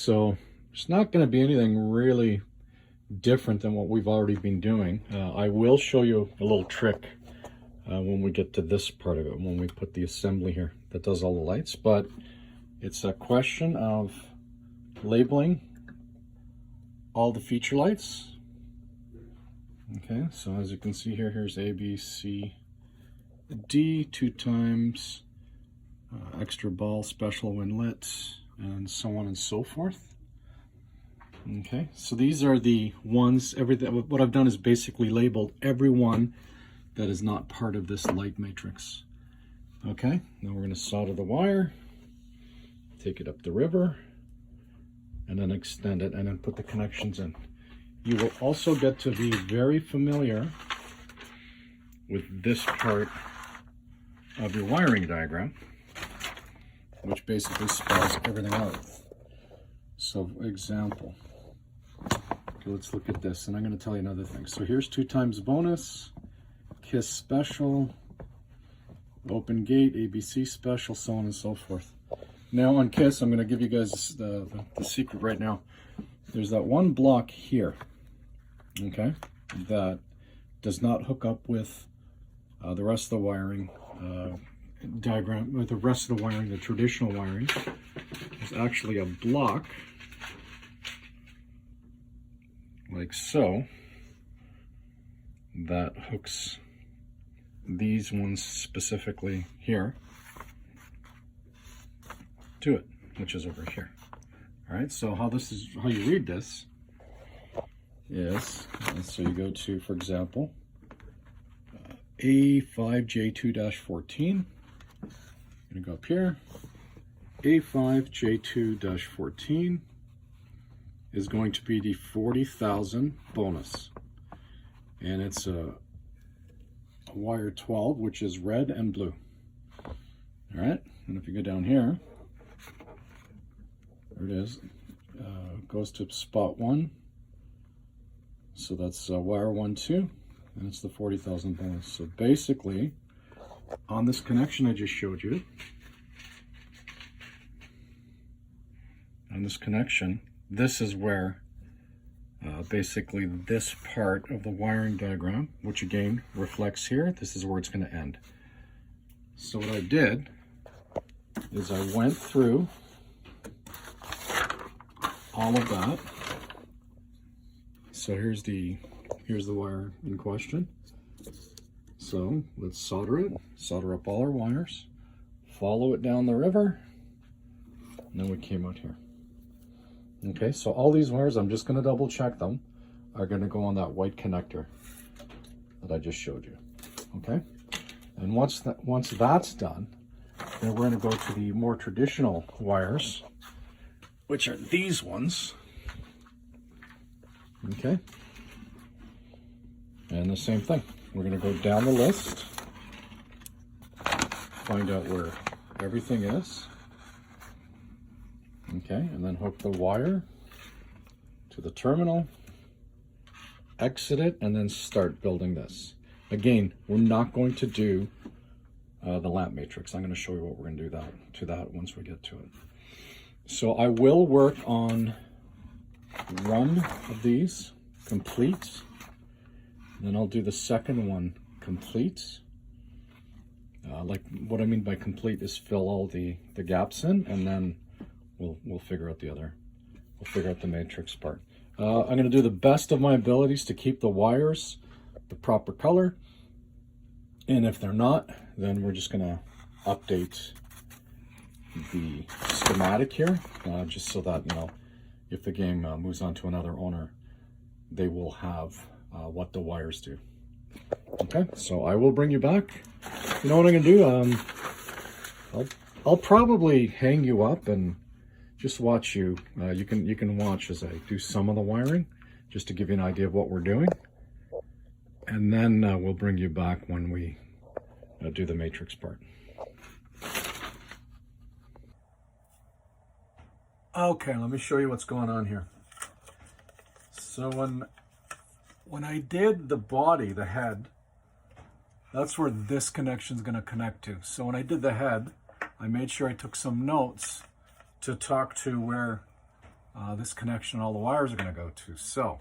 So it's not going to be anything really different than what we've already been doing. I will show you a little trick when we get to this part of it, when we put the assembly here that does all the lights. But it's a question of labeling all the feature lights. Okay, so as you can see here, here's A, B, C, D, 2 times, extra ball, special when lit, and so on and so forth. Okay, so these are the ones, what I've done is basically labeled every one that is not part of this light matrix. Okay, now we're going to solder the wire, take it up the river, and then extend it, and then put the connections in. You will also get to be very familiar with this part of your wiring diagram, which basically spells everything out. So, example. Okay, let's look at this, and I'm going to tell you another thing. So here's 2 times bonus, KISS special, open gate, ABC special, so on and so forth. Now on KISS, I'm going to give you guys the secret right now. There's that one block here, okay, that does not hook up with the rest of the wiring diagram, with the rest of the wiring, the traditional wiring. There's actually a block like so that hooks these ones specifically here to it, which is over here. All right, so how you read this is, so you go to, for example, A5J2-14. I'm gonna go up here. A5J2-14 is going to be the 40,000 bonus, and it's a wire 12, which is red and blue. All right, and if you go down here, there it is, goes to spot 1, so that's wire 1, 2, and it's the 40,000 bonus. So basically, on this connection I just showed you, on this connection, this is where basically this part of the wiring diagram, which again reflects here, this is where it's going to end. So what I did is I went through all of that. So here's the wire in question. So let's solder it, solder up all our wires, follow it down the river, and then we came out here. Okay, so all these wires, I'm just going to double check them, are going to go on that white connector that I just showed you. Okay, and once that's done, then we're going to go to the more traditional wires, which are these ones. Okay, and the same thing. We're going to go down the list, find out where everything is. Okay, and then hook the wire to the terminal, exit it, and then start building this. Again, we're not going to do the lamp matrix. I'm going to show you what we're going to do to that once we get to it. So I will work on one of these complete, then I'll do the second one complete. Like what I mean by complete is fill all the gaps in, and then we'll figure out the matrix part. I'm going to do the best of my abilities to keep the wires the proper color, and if they're not, then we're just going to update the schematic here, just so that, you know, if the game moves on to another owner, they will have what the wires do. Okay, so I will bring you back. You know what I'm going to do? I'll probably hang you up and just watch you. You can watch as I do some of the wiring, just to give you an idea of what we're doing. And then we'll bring you back when we do the matrix part. Okay, let me show you what's going on here. So when I did the body, the head, that's where this connection is going to connect to. So when I did the head, I made sure I took some notes to talk to where this connection all the wires are going to go to. So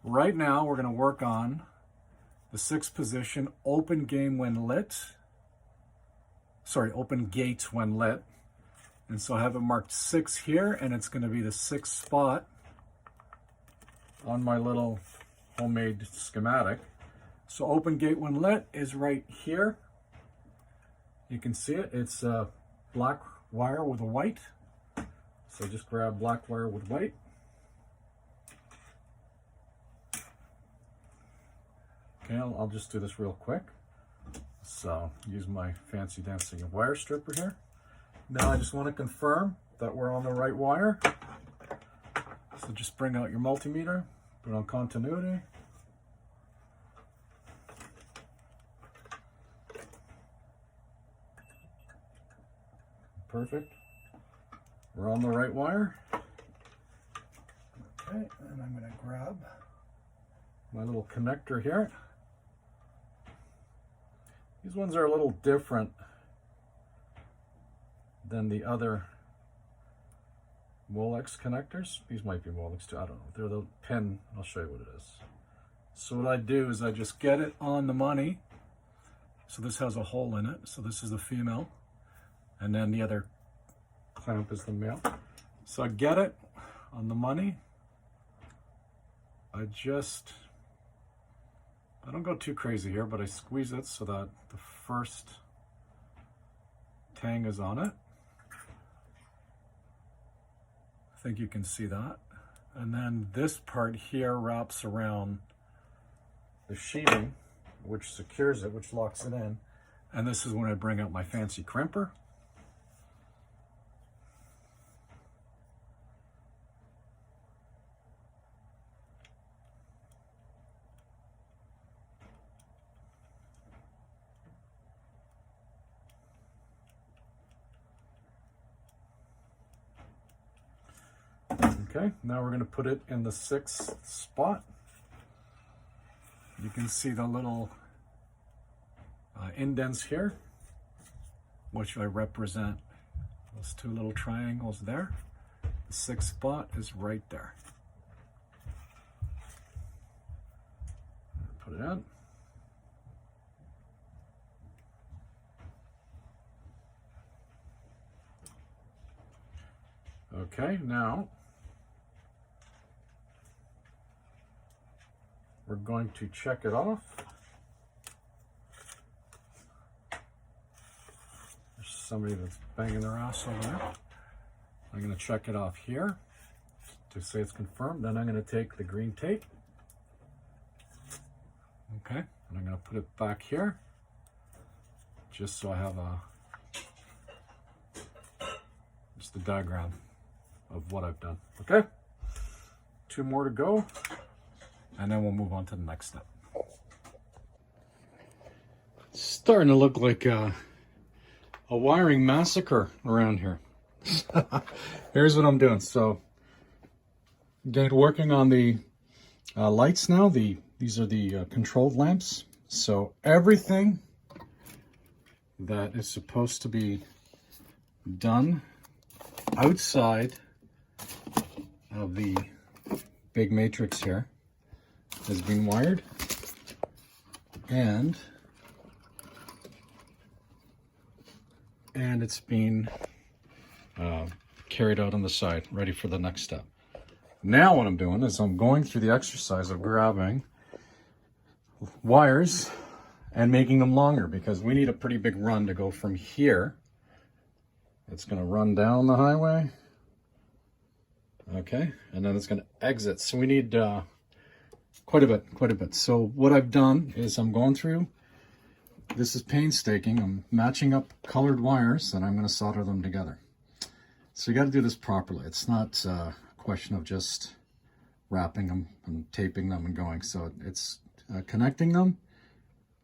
right now we're going to work on the 6th position, open game when lit. Sorry, open gate when lit. And so I have it marked 6 here, and it's going to be the 6th spot on my little homemade schematic. So open gate when lit is right here. You can see it. It's a black wire with a white. So just grab black wire with white. Okay, I'll just do this real quick. So use my fancy dancy wire stripper here. Now I just want to confirm that we're on the right wire. So just bring out your multimeter, put on continuity. Perfect. We're on the right wire. Okay, and I'm going to grab my little connector here. These ones are a little different than the other Molex connectors. These might be Molex too, I don't know. They're the pin, I'll show you what it is. So what I do is I just get it on the money. So this has a hole in it. So this is the female. And then the other clamp is the male. So I get it on the money. I don't go too crazy here, but I squeeze it so that the first tang is on it. I think you can see that. And then this part here wraps around the sheeting, which secures it, which locks it in. And this is when I bring out my fancy crimper. Okay, now we're going to put it in the 6th spot. You can see the little indents here, which I represent those 2 little triangles there. The 6th spot is right there. Put it in. Okay, now we're going to check it off. There's somebody that's banging their ass over there. I'm going to check it off here to say it's confirmed. Then I'm going to take the green tape. Okay, and I'm going to put it back here just so I have just a diagram of what I've done. Okay, 2 more to go. And then we'll move on to the next step. It's starting to look like a wiring massacre around here. Here's what I'm doing. So, again, working on the lights now. These are the controlled lamps. So everything that is supposed to be done outside of the big matrix here has been wired, and it's been carried out on the side, ready for the next step. Now what I'm doing is I'm going through the exercise of grabbing wires and making them longer, because we need a pretty big run to go from here. It's going to run down the highway, okay, and then it's going to exit. So we need quite a bit. So what I've done is I'm going through, this is painstaking, I'm matching up colored wires and I'm going to solder them together. So you got to do this properly. It's not a question of just wrapping them and taping them and going. So it's connecting them,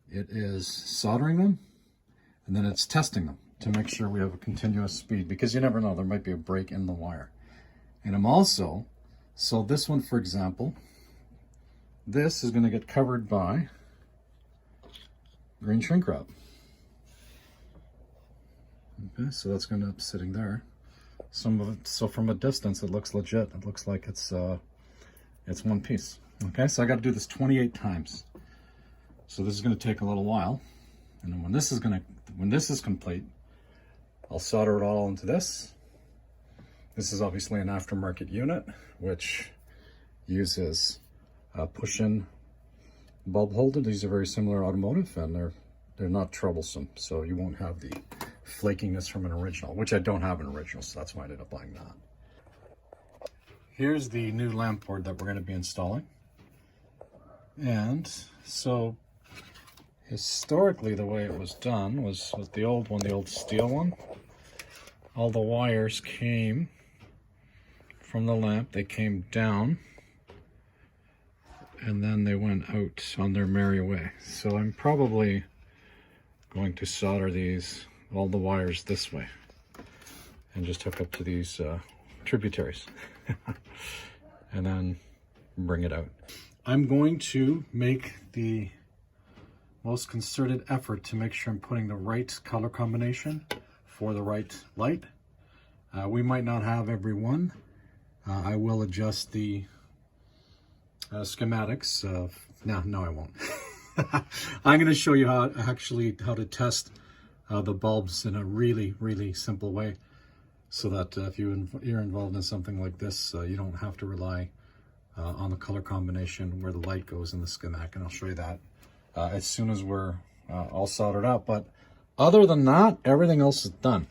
it is soldering them, and then it's testing them to make sure we have a continuous speed, because you never know, there might be a break in the wire. And I'm also, so this one, for example, this is going to get covered by green shrink wrap. Okay, so that's going to be sitting there. some of it. So from a distance, it looks legit. It looks like it's one piece. Okay, so I got to do this 28 times. So this is going to take a little while, and then when this is complete, I'll solder it all into this. This is obviously an aftermarket unit, which uses push-in bulb holder. These are very similar automotive, and they're not troublesome, so you won't have the flakiness from an original, which I don't have an original, so that's why I ended up buying that. Here's the new lamp board that we're going to be installing. And so historically the way it was done was the old one, the old steel one. All the wires came from the lamp, they came down, and then they went out on their merry way. So I'm probably going to solder all the wires this way and just hook up to these tributaries and then bring it out. I'm going to make the most concerted effort to make sure I'm putting the right color combination for the right light. We might not have every one. I will adjust the schematics. No, I won't. I'm going to show you how to test the bulbs in a really simple way, so that if you're involved in something like this, you don't have to rely on the color combination where the light goes in the schematic, and I'll show you that as soon as we're all soldered up. But other than that, everything else is done.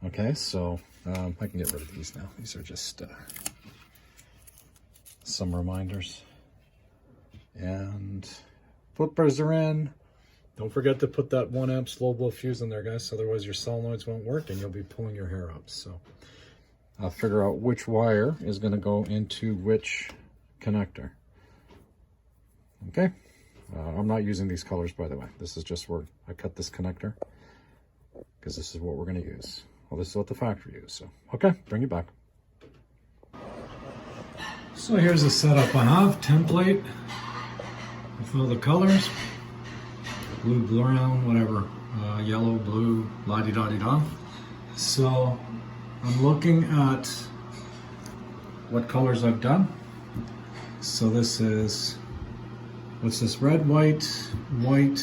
Okay, so I can get rid of these now. These are just some reminders. And flippers are in. Don't forget to put that 1 amp slow blow fuse in there, guys, otherwise your solenoids won't work and you'll be pulling your hair out. So I'll figure out which wire is going to go into which connector. Okay, I'm not using these colors, by the way. This is just where I cut this connector because this is what we're going to use. Well, this is what the factory used. So okay, bring it back. So here's the setup I have. Template with all the colors. Blue, brown, whatever, yellow, blue, la-di-da-di-da. So I'm looking at what colors I've done. So this is, what's this, red, white, white,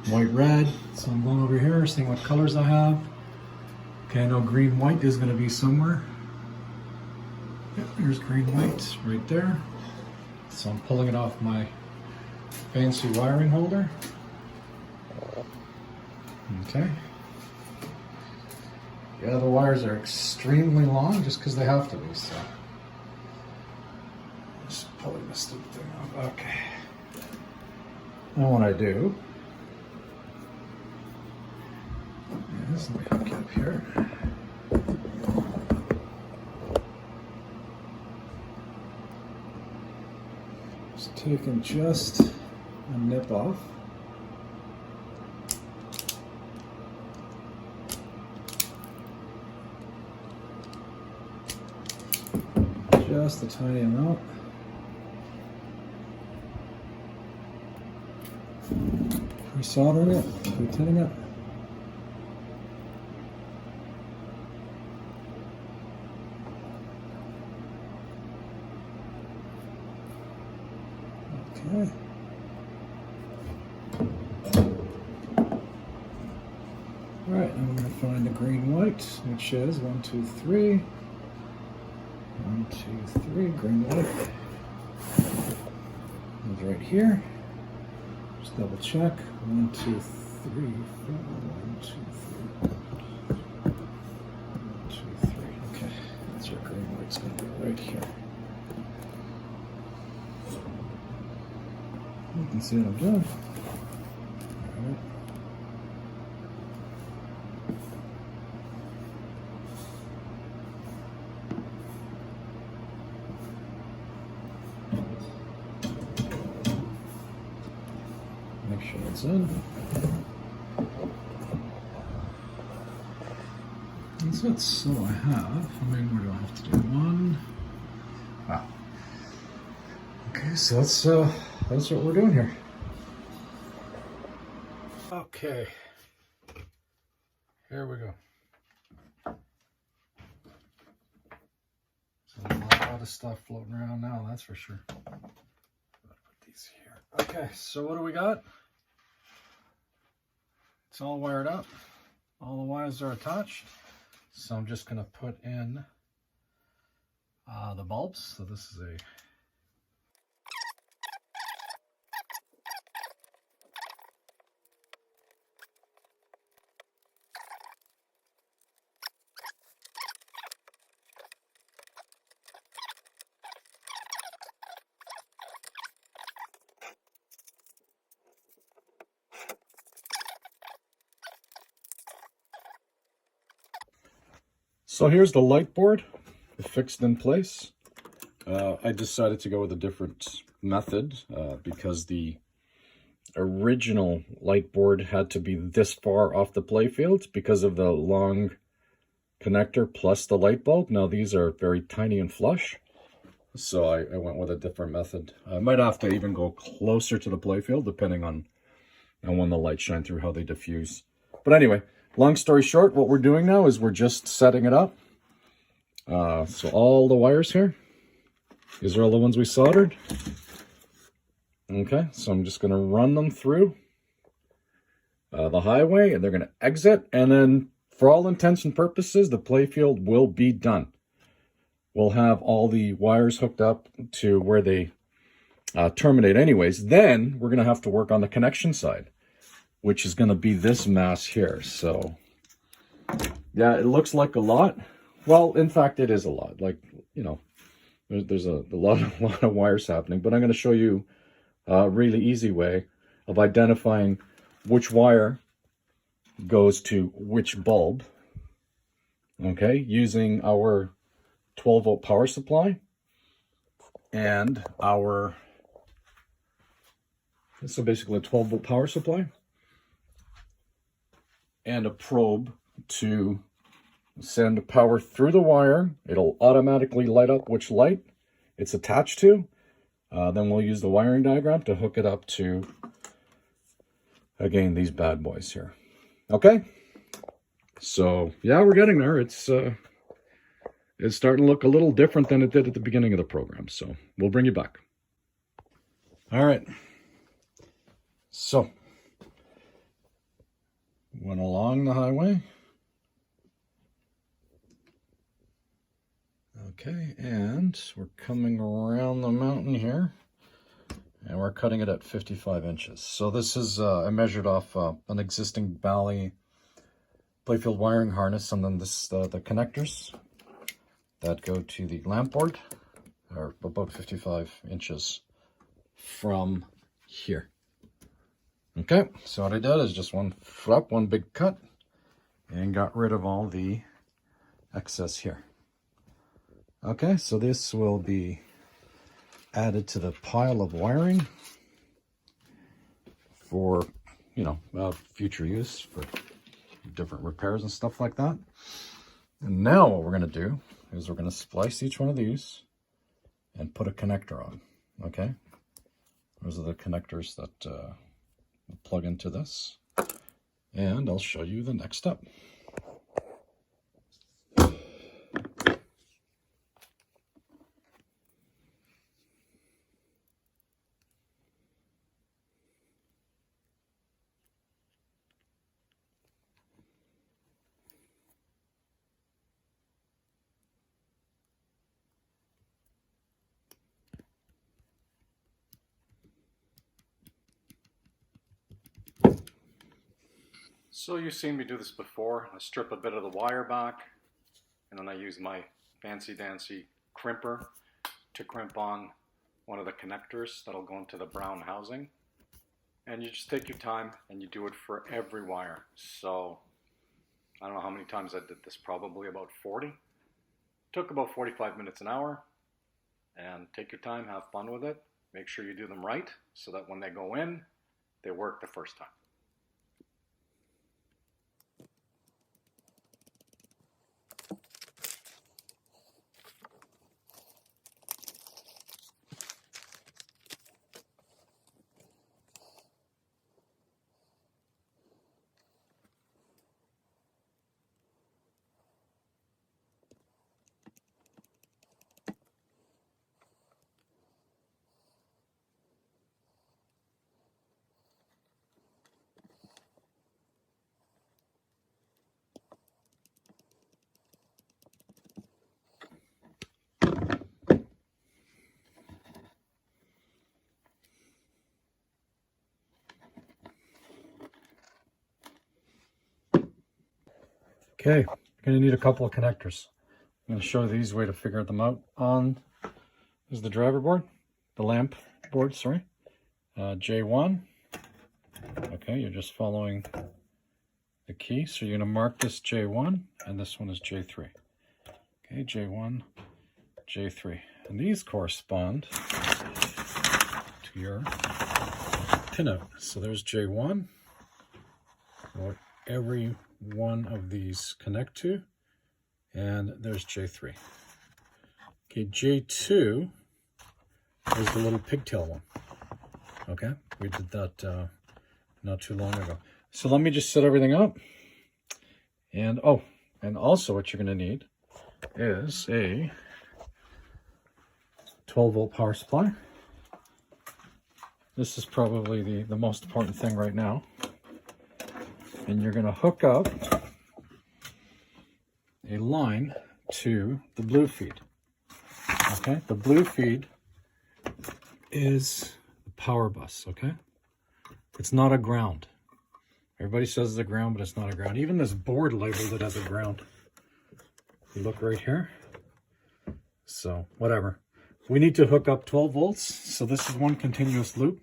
white, red. So I'm going over here, seeing what colors I have. Okay, I know green, white is going to be somewhere. Yep, there's green, white right there. So I'm pulling it off my fancy wiring holder. Okay. Yeah, the wires are extremely long just because they have to be, so. Just pulling this stupid thing off. Okay. Now what I do is, let me hook it up here. Just taking just a nip off. Just a tiny amount. Pre-soldering it, pre-tinning it. Okay. All right, now we're going to find the green white, which is 1, 2, 3. 1, 2, 3, green light. It's right here. Just double check. 1, 2, 3, 4. 1, 2, 3. 1, 2, 3. Okay, that's your green light's going to be right here. You can see what I'm doing. All right. Make sure it's in. That's it. So I have, how many more do I have to do? 1. Wow. Okay, so that's what we're doing here. Okay. here we go. So a lot of stuff floating around now, that's for sure. Put these here. Okay, so what do we got? It's all wired up. All the wires are attached. So I'm just going to put in the bulbs. So this is a So here's the light board fixed in place. I decided to go with a different method because the original light board had to be this far off the playfield because of the long connector plus the light bulb. Now these are very tiny and flush, so I went with a different method. I might have to even go closer to the playfield depending on when the lights shine through, how they diffuse. But anyway, long story short, what we're doing now is we're just setting it up. So all the wires here, these are all the ones we soldered. Okay, so I'm just going to run them through the highway, and they're going to exit, and then for all intents and purposes, the playfield will be done. We'll have all the wires hooked up to where they terminate anyways. Then we're going to have to work on the connection side, which is going to be this mass here. So yeah, it looks like a lot. Well, in fact, it is a lot. Like, you know, there's a lot of wires happening, but I'm going to show you a really easy way of identifying which wire goes to which bulb, okay, using our 12-volt power supply and our, so basically a 12-volt power supply and a probe to send power through the wire. It'll automatically light up which light it's attached to. Then we'll use the wiring diagram to hook it up to, again, these bad boys here. Okay, so yeah, we're getting there. It's starting to look a little different than it did at the beginning of the program. So we'll bring you back. All right. So went along the highway. Okay, and we're coming around the mountain here, and we're cutting it at 55 inches. So this is, I measured off an existing Bally playfield wiring harness, and then this the connectors that go to the lamp board are about 55 inches from here. Okay, so what I did is just one big cut, and got rid of all the excess here. Okay, so this will be added to the pile of wiring for, you know, future use for different repairs and stuff like that. And now what we're going to do is we're going to splice each one of these and put a connector on. Okay, those are the connectors that plug into this, and I'll show you the next step. So you've seen me do this before. I strip a bit of the wire back, and then I use my fancy dancy crimper to crimp on one of the connectors that'll go into the brown housing. And you just take your time and you do it for every wire. So I don't know how many times I did this, probably about 40. Took about 45 minutes an hour. And take your time, have fun with it. Make sure you do them right so that when they go in, they work the first time. Okay, you're going to need a couple of connectors. I'm going to show you the easy way to figure them out. On is the driver board, the lamp board, sorry. J1. Okay, you're just following the key. So you're going to mark this J1 and this one is J3. Okay, J1, J3. And these correspond to your pinout. So there's J1, what every one of these connect to, and there's J3. Okay, J2 is the little pigtail one. Okay, we did that not too long ago. So let me just set everything up. And oh, and also what you're going to need is a 12-volt power supply. This is probably the most important thing right now. And you're going to hook up a line to the blue feed. Okay, the blue feed is the power bus, okay? It's not a ground. Everybody says it's a ground, but it's not a ground. Even this board labeled it as a ground. You look right here. So, whatever. We need to hook up 12 volts. So this is one continuous loop,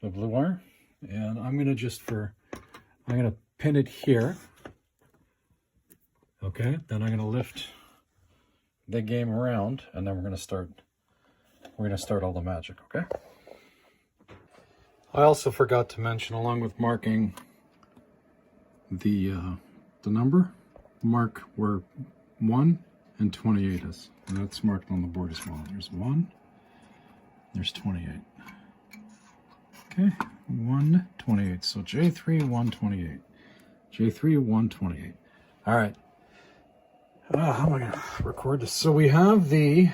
the blue wire. And I'm going to pin it here. Okay, then I'm going to lift the game around, and then we're going to start all the magic, okay? I also forgot to mention, along with marking the number, mark where 1 and 28 is. And that's marked on the board as well. There's 1, there's 28. Okay, 128. So J3, 128. J3, 128. All right. How am I going to record this? So we have the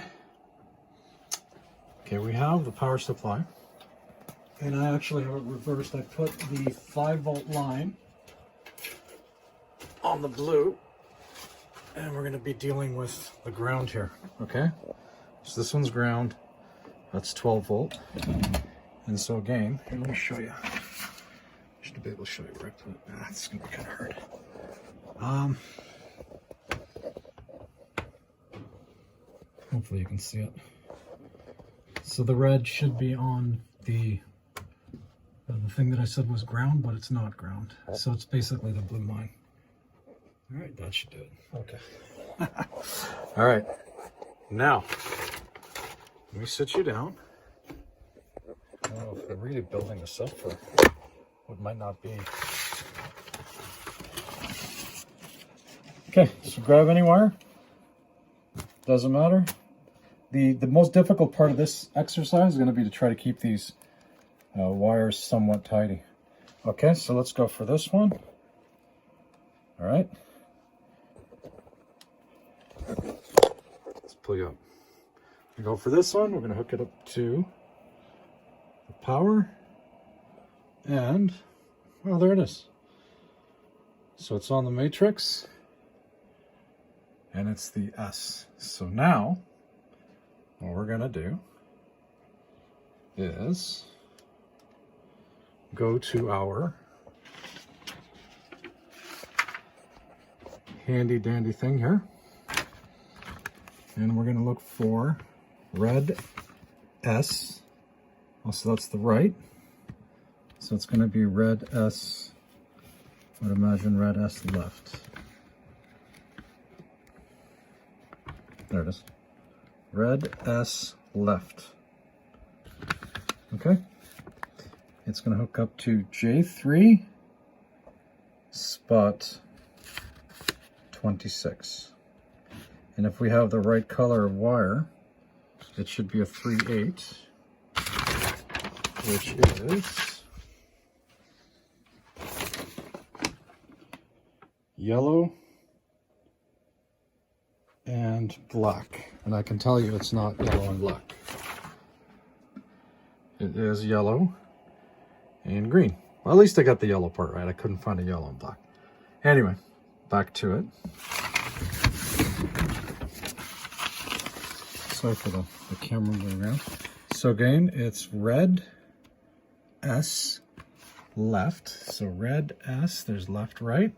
power supply. And I actually have it reversed. I put the 5-volt line on the blue. And we're going to be dealing with the ground here. Okay? So this one's ground. That's 12 volt. And so again, here, let me show you. I should be able to show you where I put it. It's going to be kind of hard. Hopefully you can see it. So the red should be on the thing that I said was ground, but it's not ground. So it's basically the blue line. All right, that should do it. Okay. All right. Now, let me sit you down. I don't know if we're really building this up for what might not be. Okay, so grab any wire. Doesn't matter. The most difficult part of this exercise is going to be to try to keep these wires somewhat tidy. Okay, so let's go for this one. All right. Let's pull you up. We go for this one. We're going to hook it up to the power. And, well, there it is. So it's on the matrix. And it's the S. So now, what we're going to do is go to our handy dandy thing here. And we're going to look for red S. Also, that's the right. So it's going to be red S. I would imagine red S left. There it is. Red S left. Okay. It's going to hook up to J3 spot 26. And if we have the right color of wire, it should be a 3/8, which is yellow and black. And I can tell you it's not yellow and black. It is yellow and green. Well, at least I got the yellow part right. I couldn't find a yellow and black. Anyway, back to it. Sorry for the camera moving around. So again, it's red S left. So red S, there's left, right.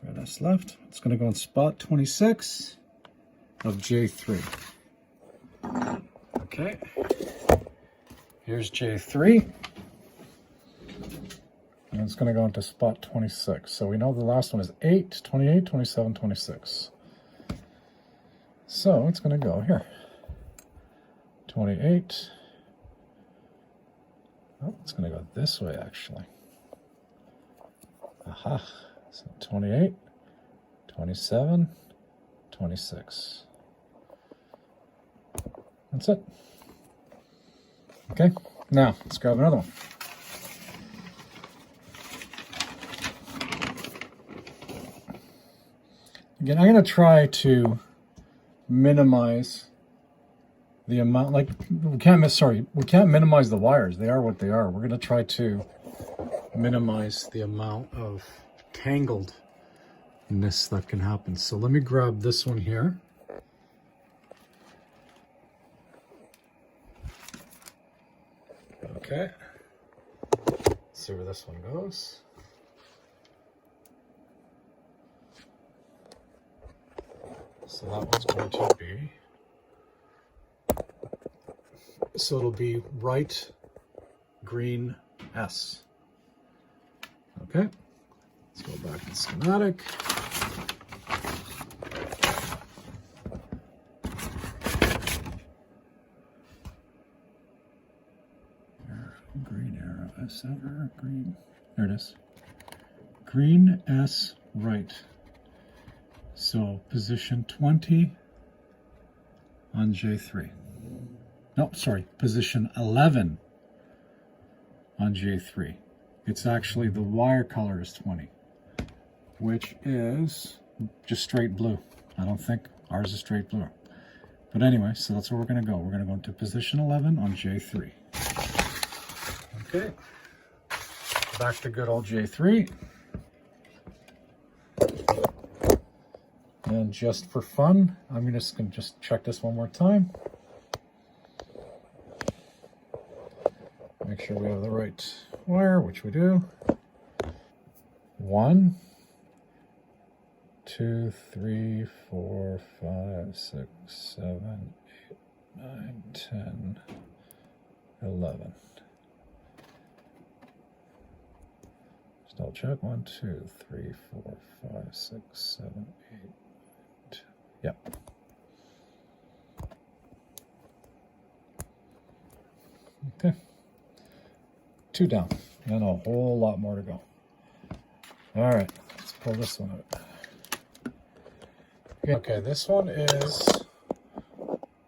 Red S left. It's going to go in spot 26 of J3. Okay. Here's J3. And it's going to go into spot 26. So we know the last one is 8, 28, 27, 26. So it's going to go here. 28. Oh, it's going to go this way, actually. Aha. So 28, 27, 26. That's it. Okay, now let's grab another one. Again, I'm going to try to minimize the amount, like we can't minimize the wires. They are what they are. We're going to try to minimize the amount of tangledness that can happen. So let me grab this one here. Okay. Let's see where this one goes. So that one's going to be, so it'll be right green S. Okay, let's go back to the schematic. Green arrow, S center, green, there it is. Green S right. So position 20 on J3. No, sorry, position 11 on J3. It's actually the wire color is 20, which is just straight blue. I don't think ours is straight blue. But anyway, so that's where we're going to go. We're going to go into position 11 on J3. Okay, back to good old J3. And just for fun, I'm just going to check this one more time. Make sure we have the right wire, which we do. 1, 2, 3, 4, 5, 6, 7, 8, 9, 10, 11. Just double check. 1, 2, 3, 4, 5, 6, 7, 8. Yep. Okay. 2 down, and a whole lot more to go. All right, let's pull this one out. Okay, this one is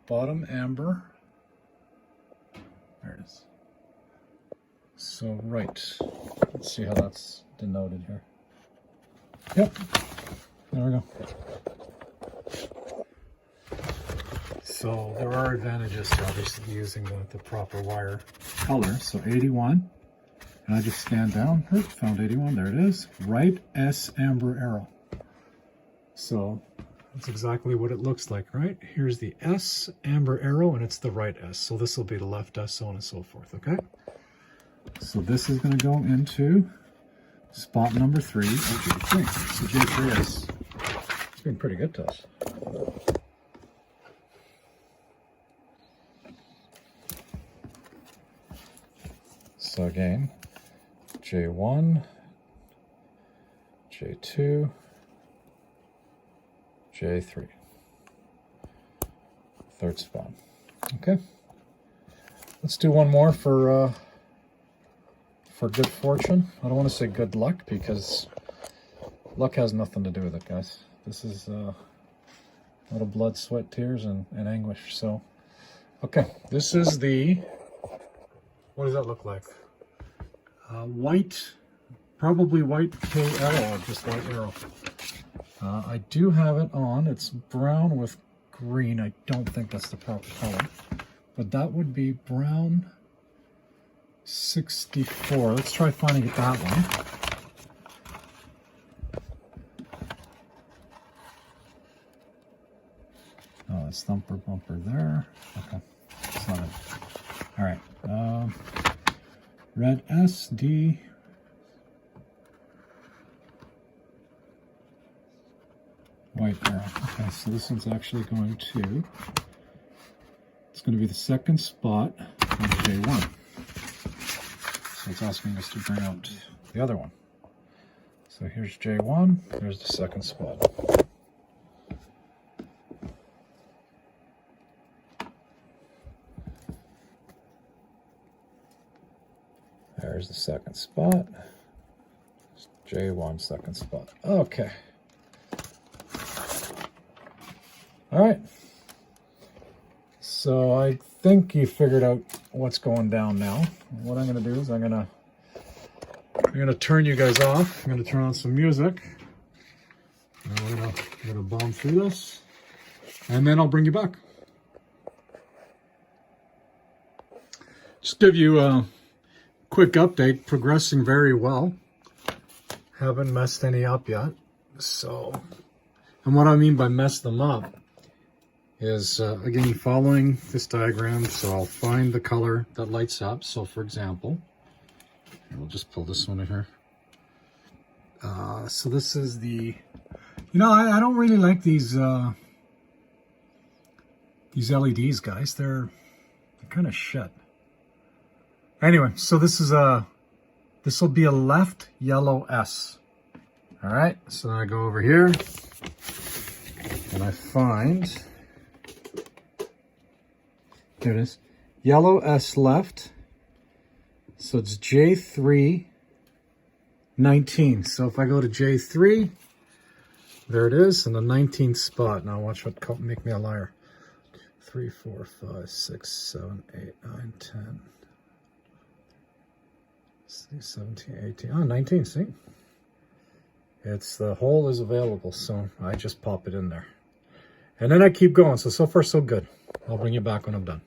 bottom amber. There it is. So right, let's see how that's denoted here. Yep, there we go. So there are advantages to obviously using the proper wire color. So 81, and I just scan down, found 81, there it is, right S amber arrow. So that's exactly what it looks like, right? Here's the S amber arrow, and it's the right S. So this will be the left S, so on and so forth, okay? So this is going to go into spot number 3 of J3. So J3 is, it's been pretty good to us. So again, J1, J2, J3. Third spot. Okay. Let's do one more for good fortune. I don't want to say good luck because luck has nothing to do with it, guys. This is a lot of blood, sweat, tears, and anguish. So, okay, this is the, what does that look like? White, probably white K arrow, or just white arrow. I do have it on. It's brown with green. I don't think that's the proper color, but that would be brown 64. Let's try finding it that one. Oh, it's thumper bumper there. Okay, it's not it. All right. Red SD. white arrow. Okay, so this one's actually going to, it's going to be the second spot on J1. So it's asking us to bring out the other one. So here's J1, there's the second spot. There's the second spot. J1, second spot. Okay. All right. So I think you figured out what's going down now. What I'm going to do is I'm going to turn you guys off. I'm going to turn on some music. And we're going to bomb through this, and then I'll bring you back. Just give you a quick update. Progressing very well. Haven't messed any up yet. So, and what I mean by mess them up is, again, following this diagram. So I'll find the color that lights up. So for example, we'll just pull this one in here. So this is the, you know, I don't really like these LEDs, guys. They're kind of shit. Anyway, so this is this will be a left yellow S. All right, so then I go over here and I find, there it is, yellow S left. So it's J3 19. So if I go to J3, there it is in the 19th spot. Now watch what make me a liar. 3, 4, 5, 6, 7, 8, 9, 10, 17, 18, oh, 19, see? It's, the hole is available, so I just pop it in there. And then I keep going, so far so good. I'll bring you back when I'm done.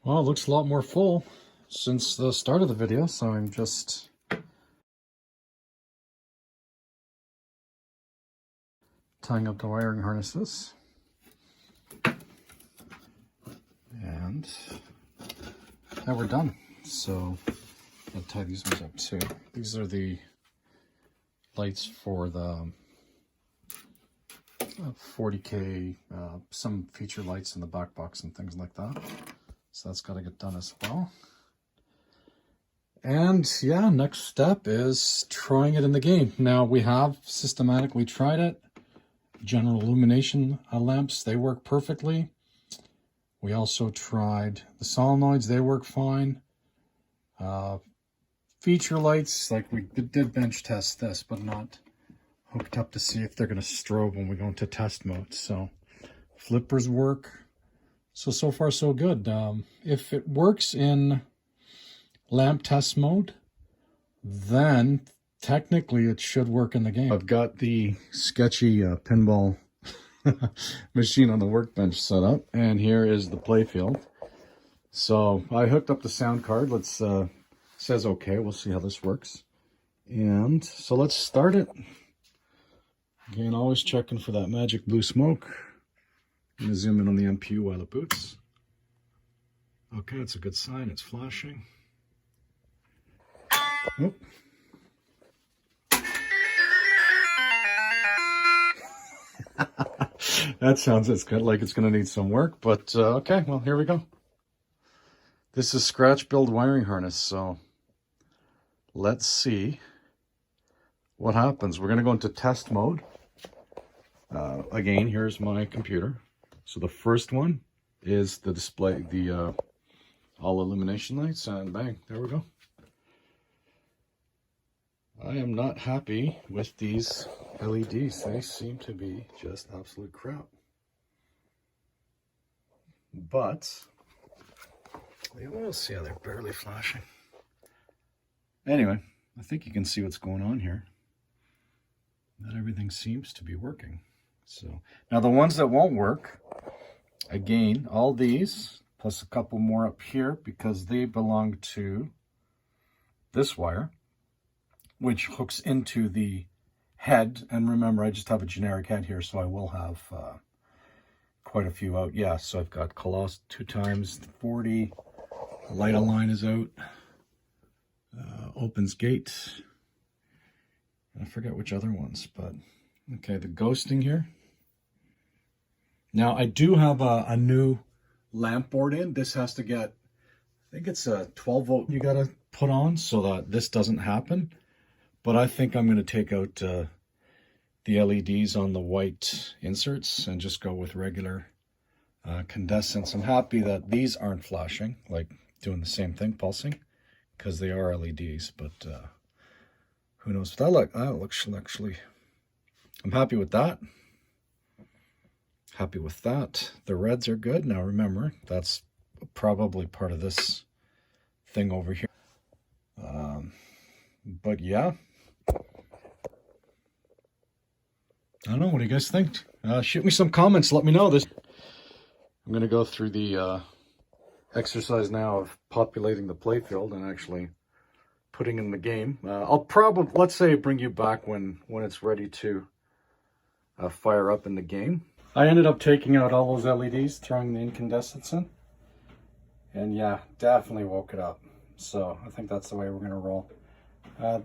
Well, it looks a lot more full since the start of the video, so I'm just tying up the wiring harnesses. And now we're done. So I'll tie these ones up too. These are the lights for the 40K, some feature lights in the back box and things like that. So that's got to get done as well. And yeah, next step is trying it in the game. Now we have systematically tried it. General illumination lamps, they work perfectly. We also tried the solenoids, they work fine. Feature lights, like we did bench test this, but not hooked up to see if they're going to strobe when we go into test mode. So flippers work. So far so good. If it works in lamp test mode, then technically it should work in the game. I've got the sketchy pinball machine on the workbench set up, and here is the playfield. So I hooked up the sound card. Let's says okay. We'll see how this works. And so let's start it. Again, always checking for that magic blue smoke. I'm going to zoom in on the MPU while it boots. Okay, that's a good sign. It's flashing. Oh. That sounds, it's good, like it's going to need some work, but okay, well, here we go. This is scratch build wiring harness, so let's see what happens. We're going to go into test mode. Again, here's my computer. So the first one is the display, the all illumination lights, and bang, there we go. I am not happy with these LEDs. They seem to be just absolute crap. But we'll see how they're barely flashing. Anyway, I think you can see what's going on here. Not everything seems to be working. So now the ones that won't work, again, all these plus a couple more up here because they belong to this wire, which hooks into the head. And remember, I just have a generic head here, so I will have quite a few out. Yeah, so I've got Coloss 2 times 40. Light align is out. Opens gate. I forget which other ones, but Okay, the ghosting here. Now I do have a new lamp board in. This has to get, I think it's a 12 volt you gotta put on so that this doesn't happen. But I think I'm gonna take out the LEDs on the white inserts and just go with regular incandescents. I'm happy that these aren't flashing, like doing the same thing, pulsing, because they are LEDs, but who knows what that looks actually. I'm happy with that. Happy with that. The reds are good. Now remember, that's probably part of this thing over here. But yeah. I don't know, what do you guys think? Shoot me some comments, let me know. I'm going to go through the exercise now of populating the playfield and actually putting in the game. I'll probably, let's say, bring you back when it's ready to fire up in the game. I ended up taking out all those LEDs, throwing the incandescents in. And yeah, definitely woke it up. So I think that's the way we're going to roll. I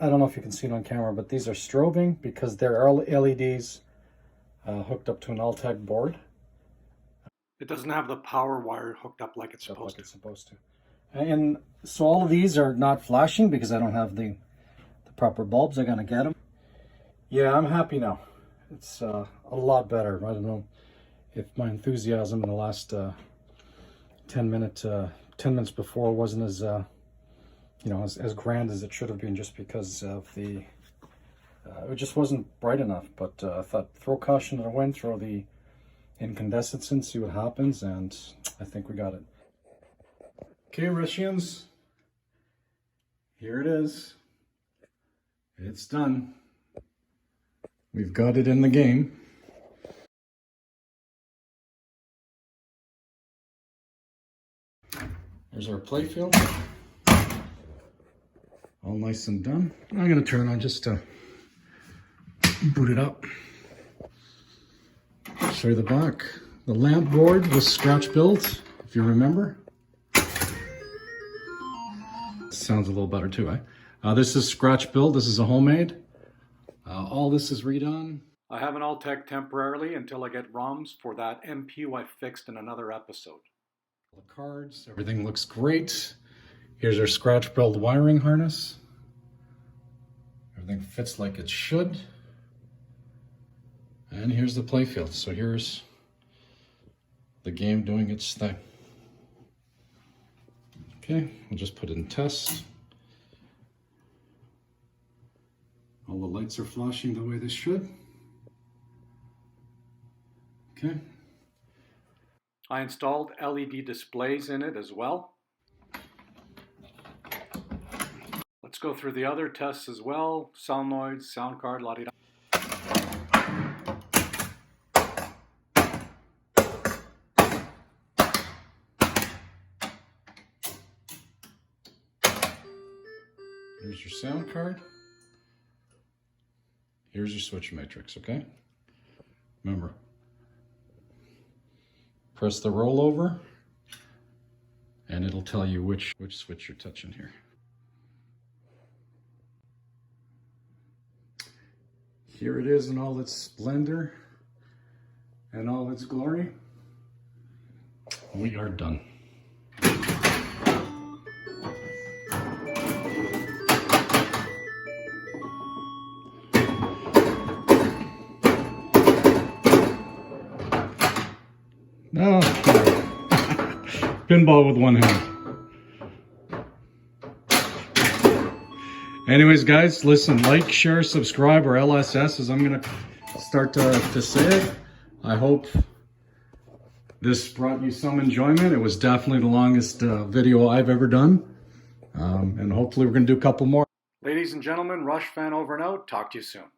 don't know if you can see it on camera, but these are strobing because there are LEDs hooked up to an Altec board. It doesn't have the power wire hooked up like it's supposed to. And so all of these are not flashing because I don't have the proper bulbs. I gotta get them. Yeah, I'm happy now. It's a lot better. I don't know if my enthusiasm in the last 10 minutes before wasn't as you know, as grand as it should have been, just because of the it just wasn't bright enough. But I thought, throw caution to the wind, throw the incandescents in, see what happens, and I think we got it. Okay, Russians, here it is. It's done. We've got it in the game. There's our playfield. All nice and done. I'm going to turn on just to boot it up. Show you the back. The lamp board was scratch built, if you remember. Sounds a little better too, eh? This is scratch built. This is a homemade. All this is redone. I have an Altec temporarily until I get ROMs for that MPU I fixed in another episode. The cards, everything looks great. Here's our scratch built wiring harness. Everything fits like it should. And here's the playfield. So here's the game doing its thing. Okay, we'll just put it in test. All the lights are flashing the way they should. Okay. I installed LED displays in it as well. Let's go through the other tests as well. Solenoids, sound card, la-di-da. Here's your sound card. Here's your switch matrix, okay? Remember, press the rollover and it'll tell you which switch you're touching here. Here it is in all its splendor and all its glory. We are done. No. Pinball with one hand. Anyways, guys, listen, like, share, subscribe, or LSS, as I'm going to start to say it. I hope this brought you some enjoyment. It was definitely the longest video I've ever done. And hopefully we're going to do a couple more. Ladies and gentlemen, Rush Fan over and out. Talk to you soon.